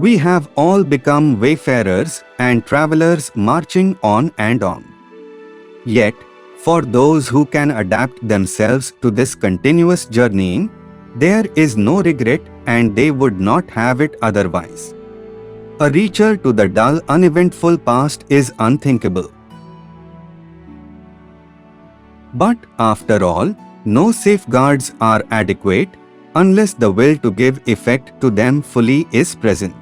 We have all become wayfarers and travelers marching on and on. Yet, for those who can adapt themselves to this continuous journeying, there is no regret and they would not have it otherwise. A return to the dull, uneventful past is unthinkable. But after all, no safeguards are adequate unless the will to give effect to them fully is present.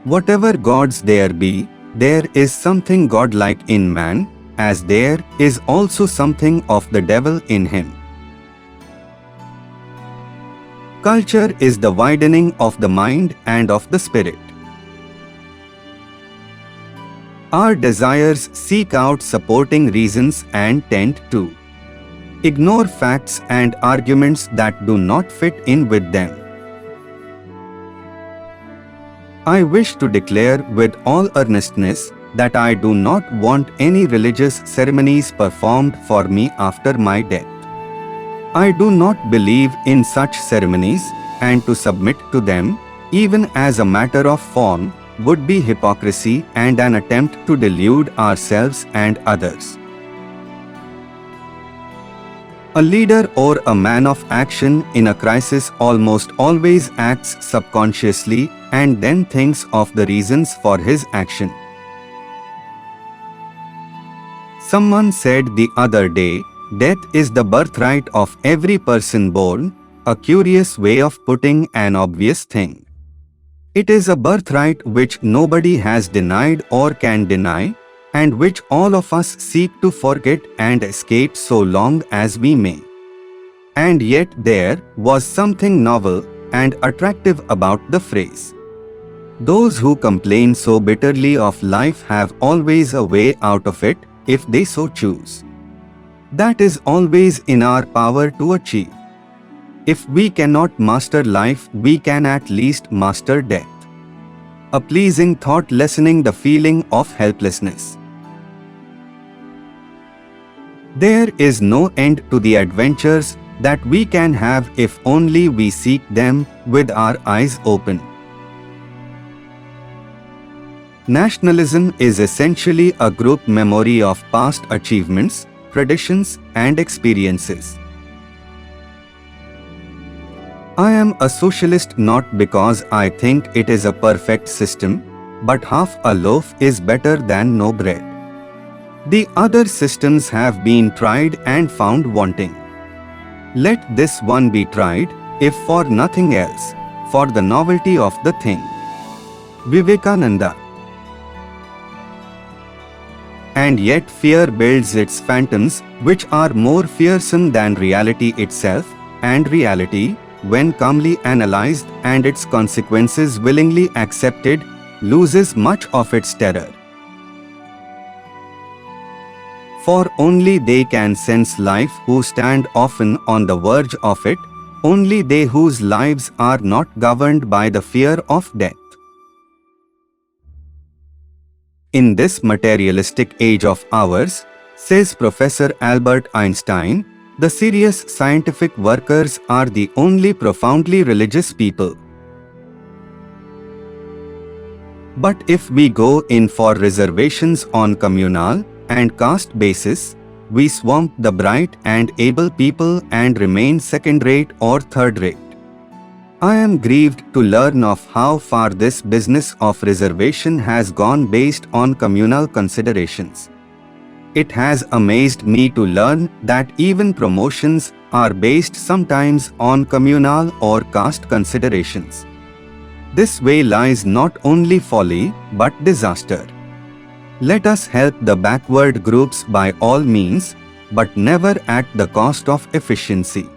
Whatever gods there be, there is something godlike in man, as there is also something of the devil in him. Culture is the widening of the mind and of the spirit. Our desires seek out supporting reasons and tend to ignore facts and arguments that do not fit in with them. I wish to declare with all earnestness that I do not want any religious ceremonies performed for me after my death. I do not believe in such ceremonies, and to submit to them, even as a matter of form, would be hypocrisy and an attempt to delude ourselves and others. A leader or a man of action in a crisis almost always acts subconsciously and then thinks of the reasons for his action. Someone said the other day, death is the birthright of every person born, a curious way of putting an obvious thing. It is a birthright which nobody has denied or can deny, and which all of us seek to forget and escape so long as we may. And yet there was something novel and attractive about the phrase. Those who complain so bitterly of life have always a way out of it if they so choose. That is always in our power to achieve. If we cannot master life, we can at least master death. A pleasing thought lessening the feeling of helplessness. There is no end to the adventures that we can have if only we seek them with our eyes open. Nationalism is essentially a group memory of past achievements, traditions, and experiences. I am a socialist not because I think it is a perfect system, but half a loaf is better than no bread. The other systems have been tried and found wanting. Let this one be tried, if for nothing else, for the novelty of the thing. Vivekananda. And yet fear builds its phantoms, which are more fearsome than reality itself, and reality, when calmly analyzed and its consequences willingly accepted, loses much of its terror. For only they can sense life who stand often on the verge of it, only they whose lives are not governed by the fear of death. In this materialistic age of ours, says Professor Albert Einstein, the serious scientific workers are the only profoundly religious people. But if we go in for reservations on communal and caste basis, we swamp the bright and able people and remain second-rate or third-rate. I am grieved to learn of how far this business of reservation has gone based on communal considerations. It has amazed me to learn that even promotions are based sometimes on communal or caste considerations. This way lies not only folly but disaster. Let us help the backward groups by all means, but never at the cost of efficiency.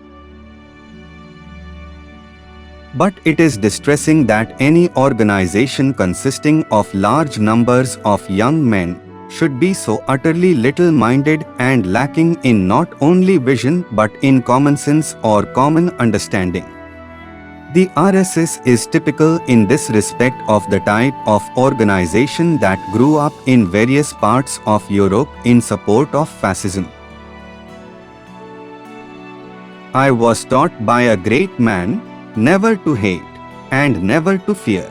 But it is distressing that any organization consisting of large numbers of young men should be so utterly little-minded and lacking in not only vision but in common sense or common understanding. The RSS is typical in this respect of the type of organization that grew up in various parts of Europe in support of fascism. I was taught by a great man never to hate, and never to fear.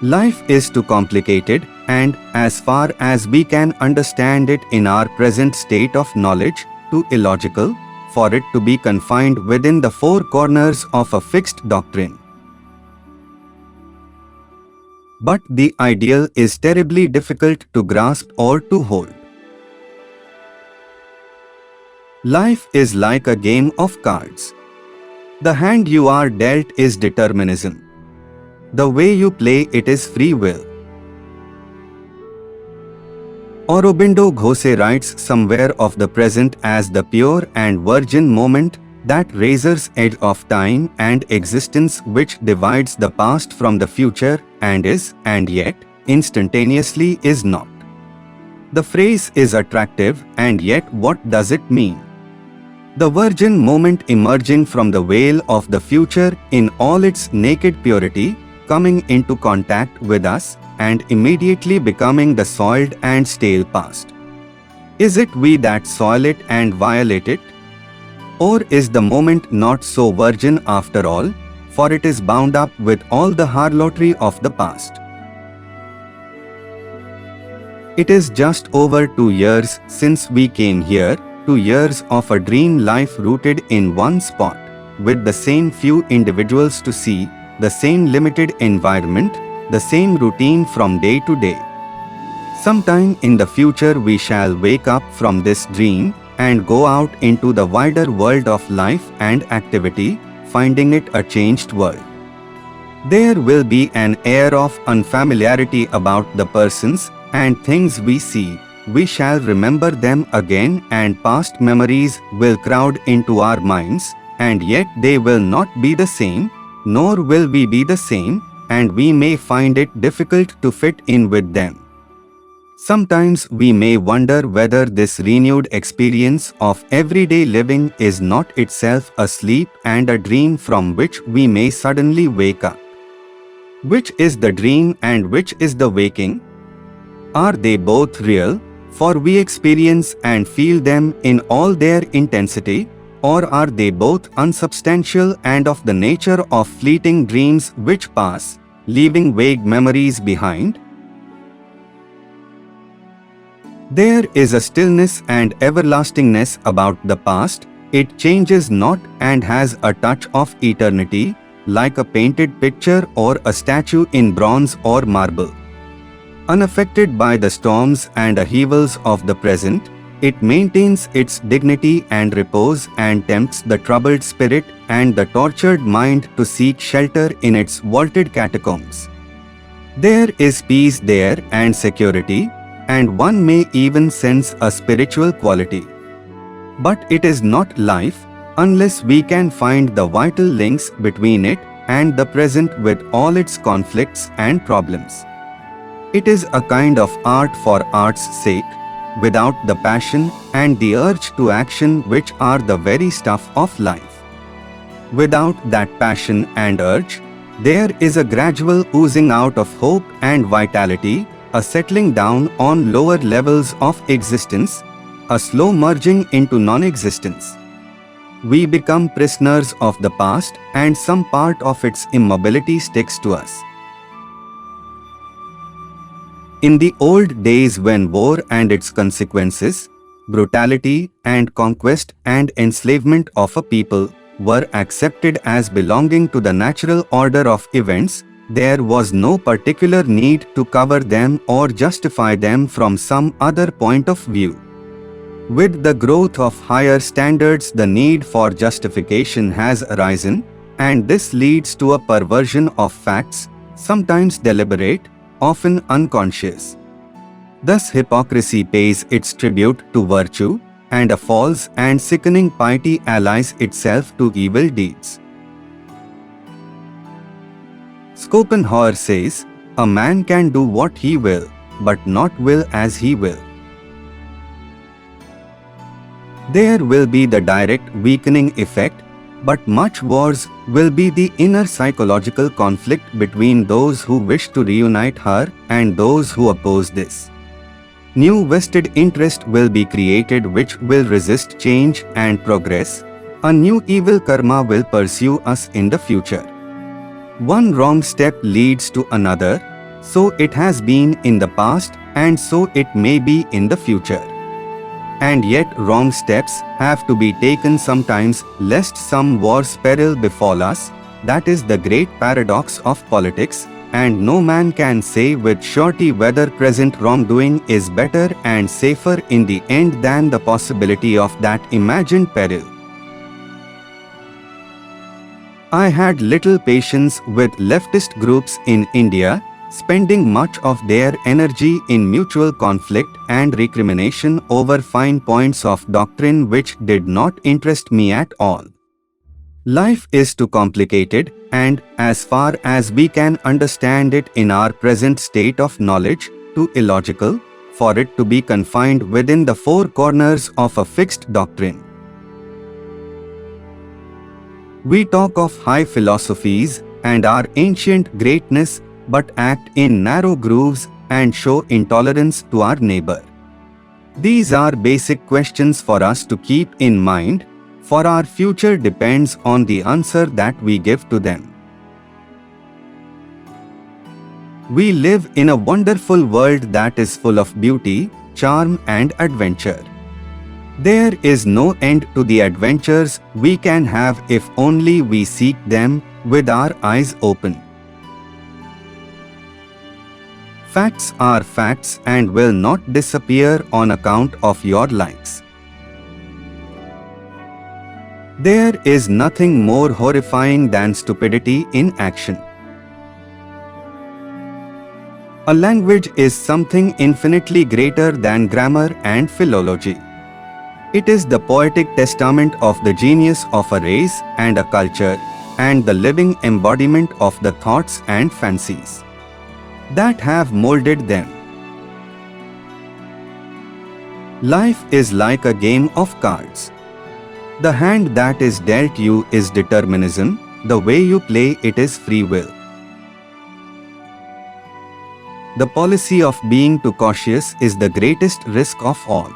Life is too complicated, and as far as we can understand it in our present state of knowledge, too illogical for it to be confined within the four corners of a fixed doctrine. But the ideal is terribly difficult to grasp or to hold. Life is like a game of cards. The hand you are dealt is determinism. The way you play it is free will. Aurobindo Ghose writes somewhere of the present as the pure and virgin moment, that razor's edge of time and existence which divides the past from the future and is, and yet, instantaneously is not. The phrase is attractive, and yet what does it mean? The virgin moment emerging from the veil of the future in all its naked purity, coming into contact with us, and immediately becoming the soiled and stale past. Is it we that soil it and violate it? Or is the moment not so virgin after all, for it is bound up with all the harlotry of the past? It is just over 2 years since we came here, 2 years of a dream life rooted in one spot, with the same few individuals to see, the same limited environment, the same routine from day to day. Sometime in the future we shall wake up from this dream and go out into the wider world of life and activity, finding it a changed world. There will be an air of unfamiliarity about the persons and things we see. We shall remember them again, and past memories will crowd into our minds, and yet they will not be the same, nor will we be the same, and we may find it difficult to fit in with them. Sometimes we may wonder whether this renewed experience of everyday living is not itself a sleep and a dream from which we may suddenly wake up. Which is the dream and which is the waking? Are they both real, for we experience and feel them in all their intensity? Or are they both unsubstantial and of the nature of fleeting dreams which pass, leaving vague memories behind? There is a stillness and everlastingness about the past. It changes not and has a touch of eternity, like a painted picture or a statue in bronze or marble. Unaffected by the storms and upheavals of the present, it maintains its dignity and repose and tempts the troubled spirit and the tortured mind to seek shelter in its vaulted catacombs. There is peace there and security, and one may even sense a spiritual quality. But it is not life unless we can find the vital links between it and the present with all its conflicts and problems. It is a kind of art for art's sake, without the passion and the urge to action which are the very stuff of life. Without that passion and urge, there is a gradual oozing out of hope and vitality, a settling down on lower levels of existence, a slow merging into non-existence. We become prisoners of the past, and some part of its immobility sticks to us. In the old days when war and its consequences, brutality and conquest and enslavement of a people were accepted as belonging to the natural order of events, there was no particular need to cover them or justify them from some other point of view. With the growth of higher standards, the need for justification has arisen, and this leads to a perversion of facts, sometimes deliberate, often unconscious. Thus hypocrisy pays its tribute to virtue, and a false and sickening piety allies itself to evil deeds. Schopenhauer says, "A man can do what he will, but not will as he will." There will be the direct weakening effect, but much worse will be the inner psychological conflict between those who wish to reunite her and those who oppose this. New vested interest will be created which will resist change and progress, A new evil karma will pursue us in the future. One wrong step leads to another, so it has been in the past and so it may be in the future. And yet wrong steps have to be taken sometimes lest some worse peril befall us. That is the great paradox of politics, and no man can say with surety whether present wrongdoing is better and safer in the end than the possibility of that imagined peril. I had little patience with leftist groups in India, spending much of their energy in mutual conflict and recrimination over fine points of doctrine which did not interest me at all. Life is too complicated, and, as far as we can understand it in our present state of knowledge, too illogical, for it to be confined within the four corners of a fixed doctrine. We talk of high philosophies and our ancient greatness, but act in narrow grooves and show intolerance to our neighbor. These are basic questions for us to keep in mind, for our future depends on the answer that we give to them. We live in a wonderful world that is full of beauty, charm and adventure. There is no end to the adventures we can have if only we seek them with our eyes open. Facts are facts and will not disappear on account of your likes. There is nothing more horrifying than stupidity in action. A language is something infinitely greater than grammar and philology. It is the poetic testament of the genius of a race and a culture, and the living embodiment of the thoughts and fancies that have molded them. Life is like a game of cards. The hand that is dealt you is determinism, the way you play it is free will. The policy of being too cautious is the greatest risk of all.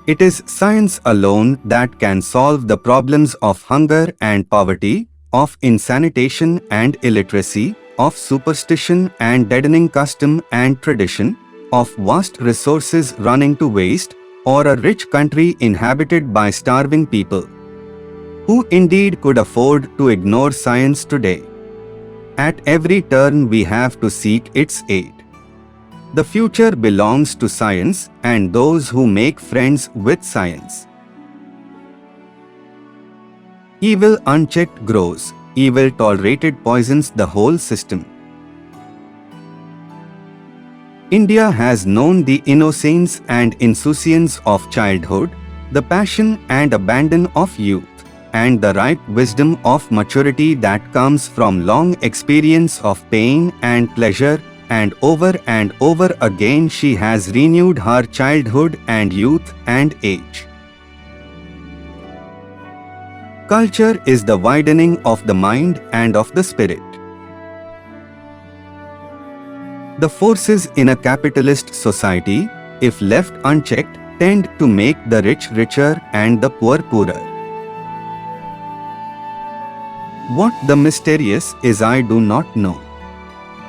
It is science alone that can solve the problems of hunger and poverty, of insanitation and illiteracy, of superstition and deadening custom and tradition, of vast resources running to waste, or a rich country inhabited by starving people. Who indeed could afford to ignore science today? At every turn we have to seek its aid. The future belongs to science and those who make friends with science. Evil unchecked grows, evil tolerated poisons the whole system. India has known the innocence and insouciance of childhood, the passion and abandon of youth, and the ripe wisdom of maturity that comes from long experience of pain and pleasure, and over again she has renewed her childhood and youth and age. Culture is the widening of the mind and of the spirit. The forces in a capitalist society, if left unchecked, tend to make the rich richer and the poor poorer. What the mysterious is I do not know.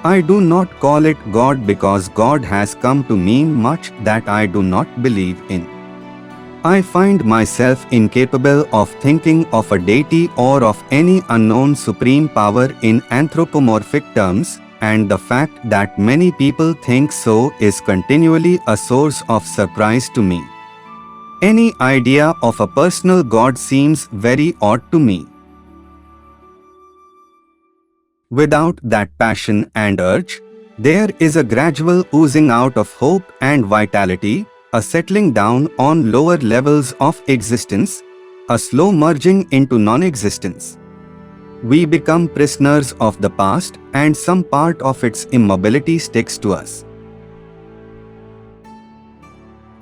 I do not call it God because God has come to mean much that I do not believe in. I find myself incapable of thinking of a deity or of any unknown supreme power in anthropomorphic terms, and the fact that many people think so is continually a source of surprise to me. Any idea of a personal God seems very odd to me. Without that passion and urge, there is a gradual oozing out of hope and vitality, a settling down on lower levels of existence, a slow merging into non-existence. We become prisoners of the past, and some part of its immobility sticks to us.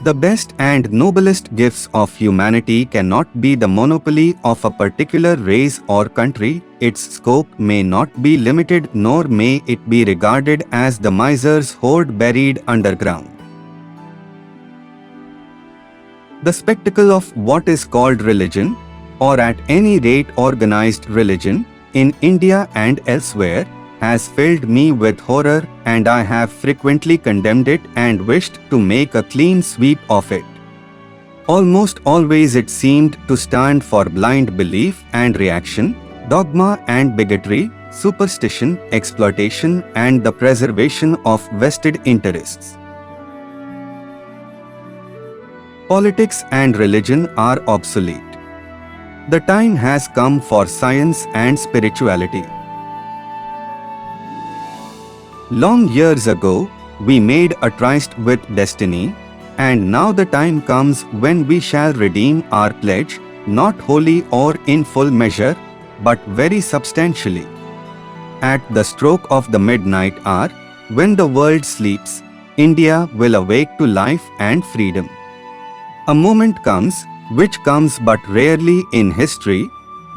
The best and noblest gifts of humanity cannot be the monopoly of a particular race or country. Its scope may not be limited, nor may it be regarded as the miser's hoard buried underground. The spectacle of what is called religion, or at any rate organized religion, in India and elsewhere, has filled me with horror, and I have frequently condemned it and wished to make a clean sweep of it. Almost always it seemed to stand for blind belief and reaction, dogma and bigotry, superstition, exploitation, and the preservation of vested interests. Politics and religion are obsolete. The time has come for science and spirituality. Long years ago, we made a tryst with destiny, and now the time comes when we shall redeem our pledge, not wholly or in full measure, but very substantially. At the stroke of the midnight hour, when the world sleeps, India will awake to life and freedom. A moment comes, which comes but rarely in history,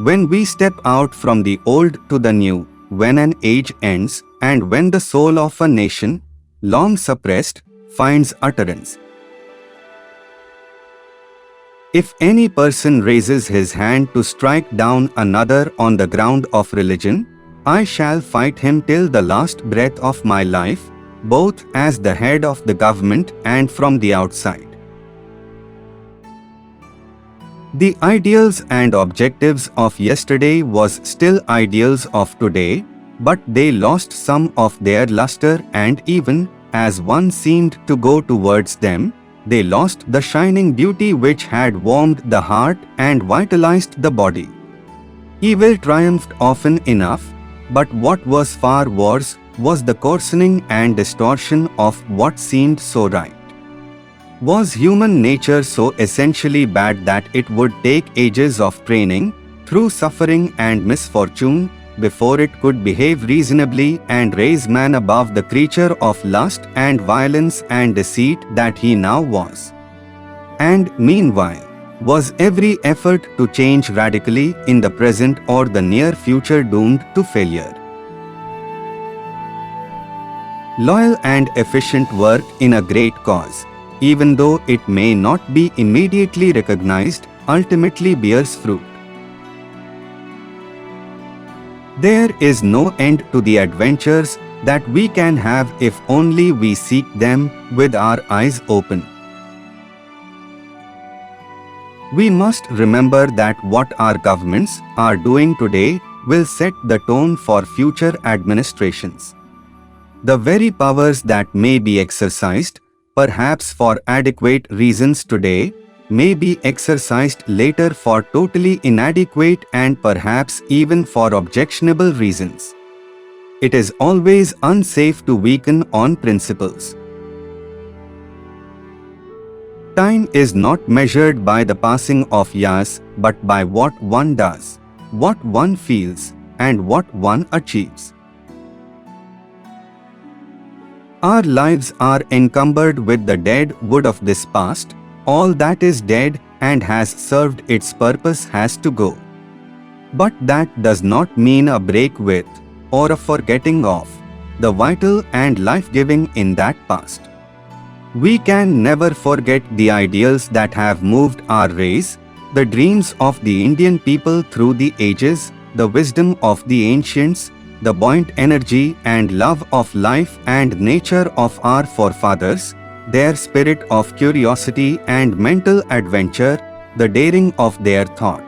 when we step out from the old to the new, when an age ends, and when the soul of a nation, long suppressed, finds utterance. If any person raises his hand to strike down another on the ground of religion, I shall fight him till the last breath of my life, both as the head of the government and from the outside. The ideals and objectives of yesterday was still ideals of today, but they lost some of their luster, and even as one seemed to go towards them, they lost the shining beauty which had warmed the heart and vitalized the body. Evil triumphed often enough, but what was far worse was the coarsening and distortion of what seemed so right. Was human nature so essentially bad that it would take ages of training, through suffering and misfortune, before it could behave reasonably and raise man above the creature of lust and violence and deceit that he now was? And meanwhile, was every effort to change radically in the present or the near future doomed to failure? Loyal and efficient work in a great cause, even though it may not be immediately recognized, ultimately bears fruit. There is no end to the adventures that we can have if only we seek them with our eyes open. We must remember that what our governments are doing today will set the tone for future administrations. The very powers that may be exercised, perhaps for adequate reasons today, may be exercised later for totally inadequate and perhaps even for objectionable reasons. It is always unsafe to weaken on principles. Time is not measured by the passing of years, but by what one does, what one feels, and what one achieves. Our lives are encumbered with the dead wood of this past. All that is dead and has served its purpose has to go. But that does not mean a break with, or a forgetting of, the vital and life-giving in that past. We can never forget the ideals that have moved our race, the dreams of the Indian people through the ages, the wisdom of the ancients, the buoyant energy and love of life and nature of our forefathers, their spirit of curiosity and mental adventure, the daring of their thought,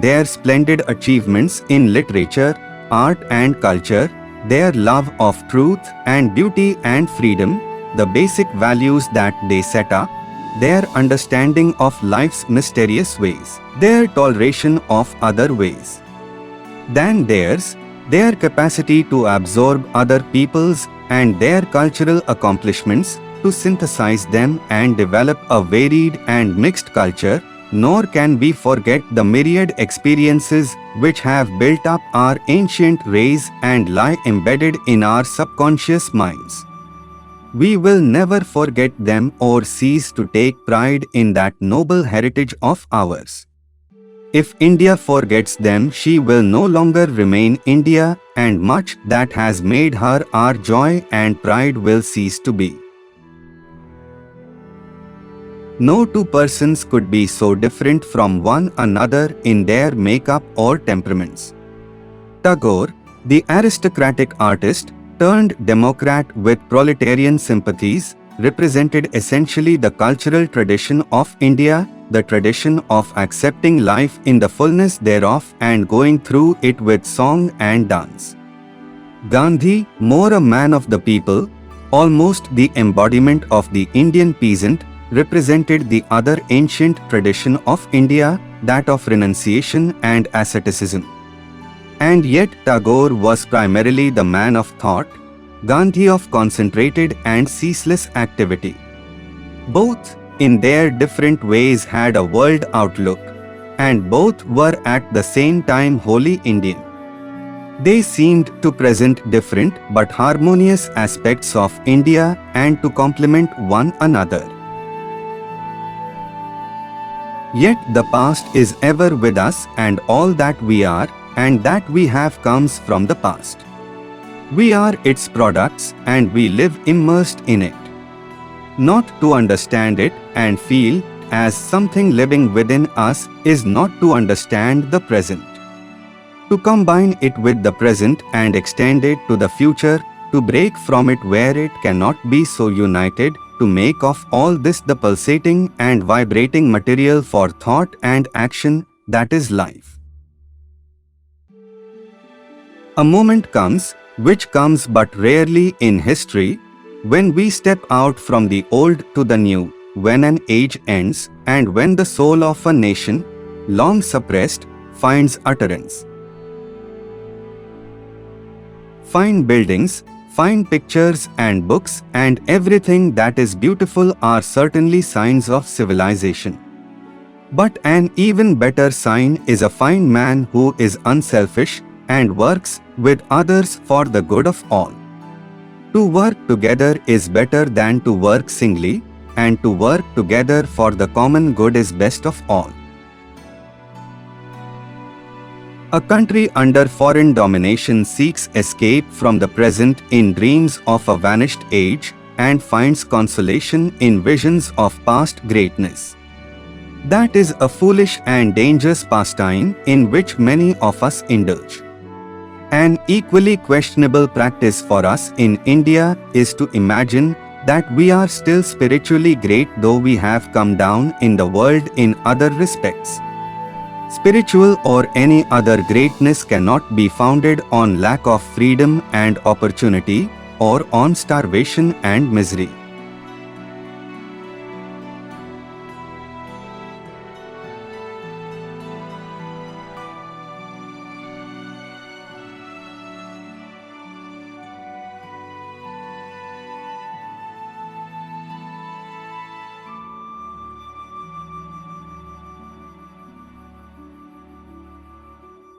their splendid achievements in literature, art and culture, their love of truth and beauty and freedom, the basic values that they set up, their understanding of life's mysterious ways, their toleration of other ways than theirs, their capacity to absorb other people's and their cultural accomplishments, to synthesize them and develop a varied and mixed culture, nor can we forget the myriad experiences which have built up our ancient race and lie embedded in our subconscious minds. We will never forget them or cease to take pride in that noble heritage of ours. If India forgets them, she will no longer remain India, and much that has made her our joy and pride will cease to be. No two persons could be so different from one another in their makeup or temperaments. Tagore, the aristocratic artist, turned democrat with proletarian sympathies, represented essentially the cultural tradition of India, the tradition of accepting life in the fullness thereof and going through it with song and dance. Gandhi, more a man of the people, almost the embodiment of the Indian peasant, represented the other ancient tradition of India, that of renunciation and asceticism. And yet Tagore was primarily the man of thought, Gandhi of concentrated and ceaseless activity. Both, in their different ways, had a world outlook, and both were at the same time wholly Indian. They seemed to present different but harmonious aspects of India and to complement one another. Yet the past is ever with us, and all that we are and that we have comes from the past. We are its products and we live immersed in it. Not to understand it and feel as something living within us is not to understand the present. To combine it with the present and extend it to the future, to break from it where it cannot be so united, to make of all this the pulsating and vibrating material for thought and action, that is life. A moment comes, which comes but rarely in history, when we step out from the old to the new, when an age ends, and when the soul of a nation, long suppressed, finds utterance. Fine buildings, fine pictures and books and everything that is beautiful are certainly signs of civilization. But an even better sign is a fine man who is unselfish and works with others for the good of all. To work together is better than to work singly, and to work together for the common good is best of all. A country under foreign domination seeks escape from the present in dreams of a vanished age and finds consolation in visions of past greatness. That is a foolish and dangerous pastime in which many of us indulge. An equally questionable practice for us in India is to imagine that we are still spiritually great though we have come down in the world in other respects. Spiritual or any other greatness cannot be founded on lack of freedom and opportunity or on starvation and misery.